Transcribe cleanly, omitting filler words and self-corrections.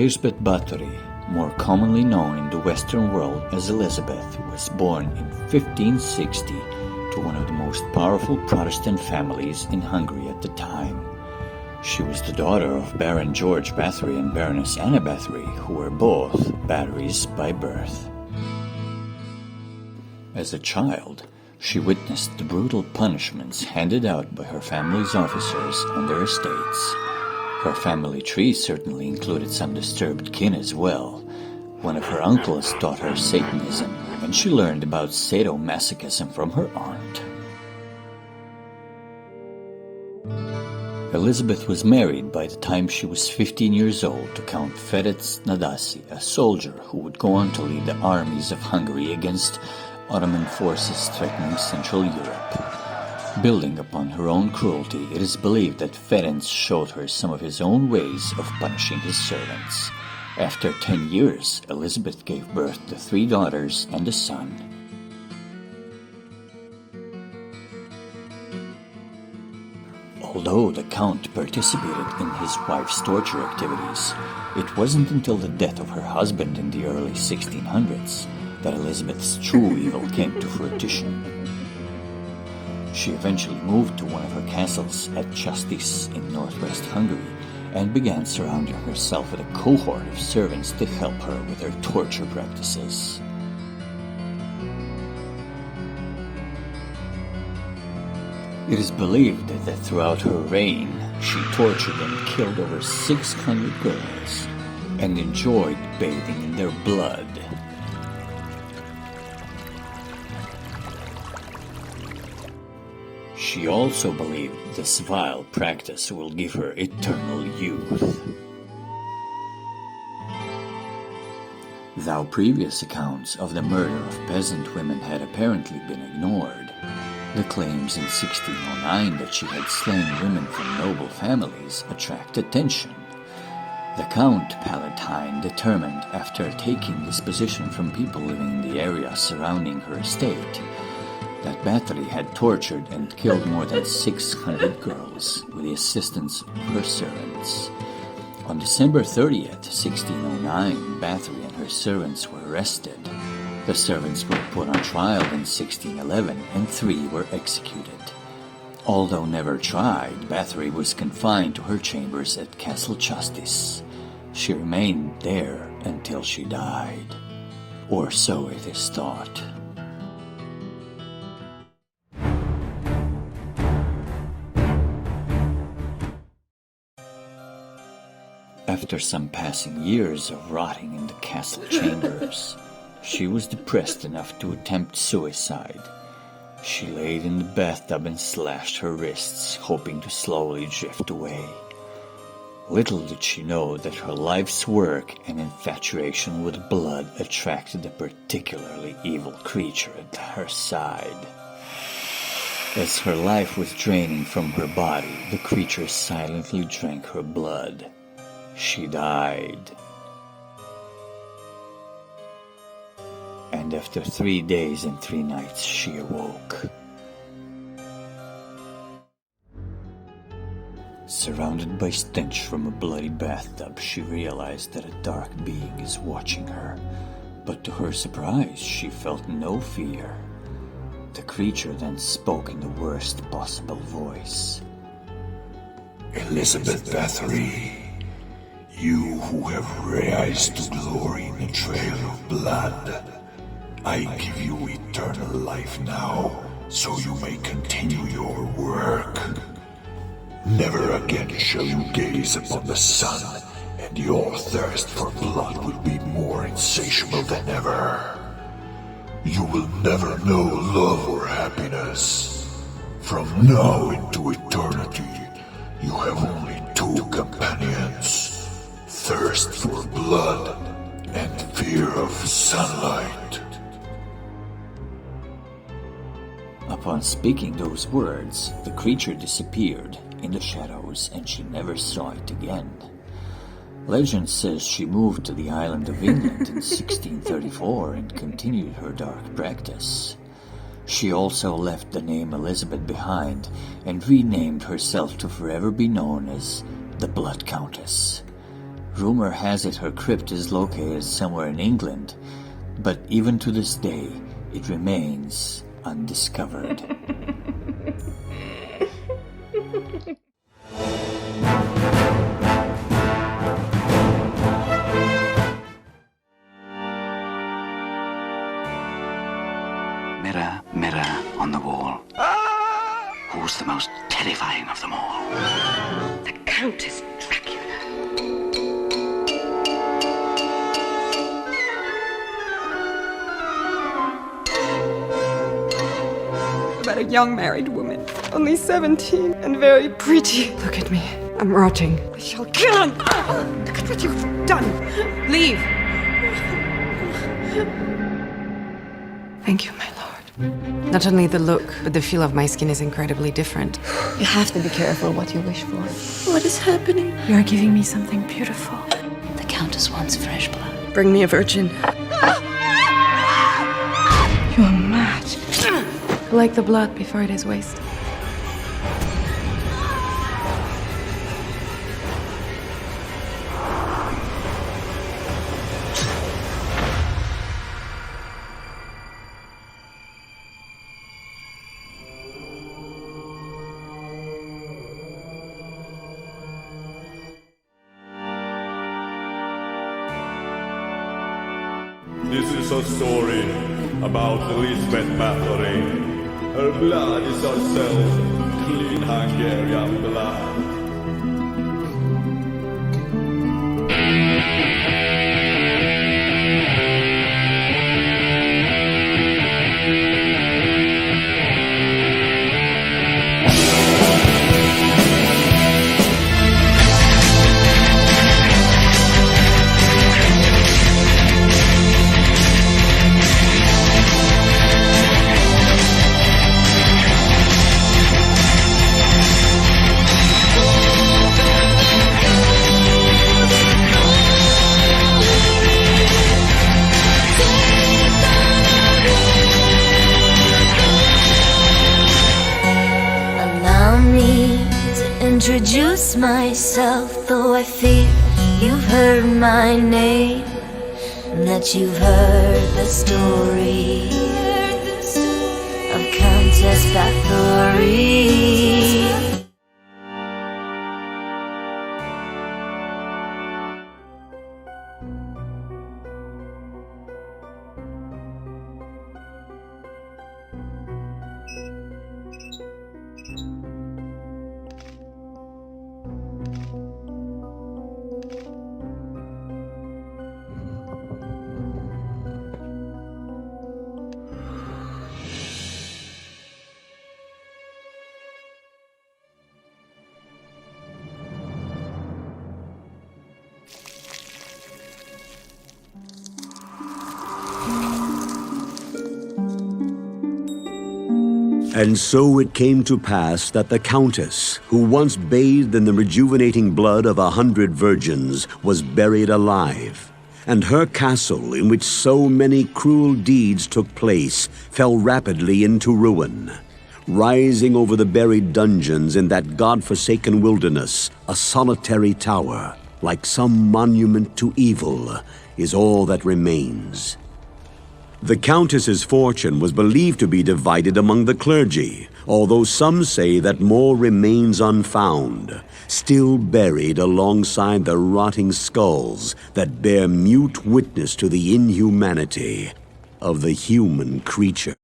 Elizabeth Bathory, more commonly known in the Western world as Elizabeth, was born in 1560 to one of the most powerful Protestant families in Hungary at the time. She was the daughter of Baron George Bathory and Baroness Anna Bathory, who were both Bathories by birth. As a child, she witnessed the brutal punishments handed out by her family's officers on their estates. Her family tree certainly included some disturbed kin as well. One of her uncles taught her Satanism, and she learned about sadomasochism from her aunt. Elizabeth was married by the time she was 15 years old to Count Ferenc Nadasdy, a soldier who would go on to lead the armies of Hungary against Ottoman forces threatening Central Europe. Building upon her own cruelty, it is believed that Ferenc showed her some of his own ways of punishing his servants. After 10 years, Elizabeth gave birth to 3 daughters and a son. Although the Count participated in his wife's torture activities, it wasn't until the death of her husband in the early 1600s that Elizabeth's true evil came to fruition. She eventually moved to one of her castles at Countess in northwest Hungary and began surrounding herself with a cohort of servants to help her with her torture practices. It is believed that throughout her reign, she tortured and killed over 600 girls and enjoyed bathing in their blood. She also believed this vile practice will give her eternal youth. Though previous accounts of the murder of peasant women had apparently been ignored, the claims in 1609 that she had slain women from noble families attract attention. The Count Palatine determined, after taking this position from people living in the area surrounding her estate, that Bathory had tortured and killed more than 600 girls with the assistance of her servants. On December 30th, 1609, Bathory and her servants were arrested. The servants were put on trial in 1611 and 3 were executed. Although never tried, Bathory was confined to her chambers at Castle Countess. She remained there until she died. Or so it is thought. After some passing years of rotting in the castle chambers, she was depressed enough to attempt suicide. She laid in the bathtub and slashed her wrists, hoping to slowly drift away. Little did she know that her life's work and infatuation with blood attracted a particularly evil creature at her side. As her life was draining from her body, the creature silently drank her blood. She died. And after 3 days and 3 nights, she awoke. Surrounded by stench from a bloody bathtub, she realized that a dark being is watching her. But to her surprise, she felt no fear. The creature then spoke in the worst possible voice. Elizabeth Bathory, you who have raised to glory in a trail of blood, I give you eternal life now, so you may continue your work. Never again shall you gaze upon the sun, and your thirst for blood will be more insatiable than ever. You will never know love or happiness. From now into eternity, you have only 2 companions. Thirst for blood and fear of sunlight. Upon speaking those words, the creature disappeared in the shadows and she never saw it again. Legend says she moved to the island of England in 1634 and continued her dark practice. She also left the name Elizabeth behind and renamed herself to forever be known as the Blood Countess. Rumor has it her crypt is located somewhere in England, but even to this day, it remains undiscovered. Mirror, mirror on the wall. Who's the most terrifying of them all? The Countess Dracula. About a young married woman, only 17 and very pretty. Look at me. I'm rotting. I shall kill him. Look at what you've done. Leave. Thank you, my lord. Not only the look, but the feel of my skin is incredibly different. You have to be careful what you wish for. What is happening? You are giving me something beautiful. The Countess wants fresh blood. Bring me a virgin. You are mad. Collect the blood before it is wasted. This is a story about Elizabeth Bathory. Her blood is herself, clean Hungarian blood. Introduce myself, though I fear you've heard my name, and that you've heard the story of Countess Bathory. And so it came to pass that the Countess, who once bathed in the rejuvenating blood of 100 virgins, was buried alive. And her castle, in which so many cruel deeds took place, fell rapidly into ruin. Rising over the buried dungeons in that god-forsaken wilderness, a solitary tower, like some monument to evil, is all that remains. The Countess's fortune was believed to be divided among the clergy, although some say that more remains unfound, still buried alongside the rotting skulls that bear mute witness to the inhumanity of the human creature.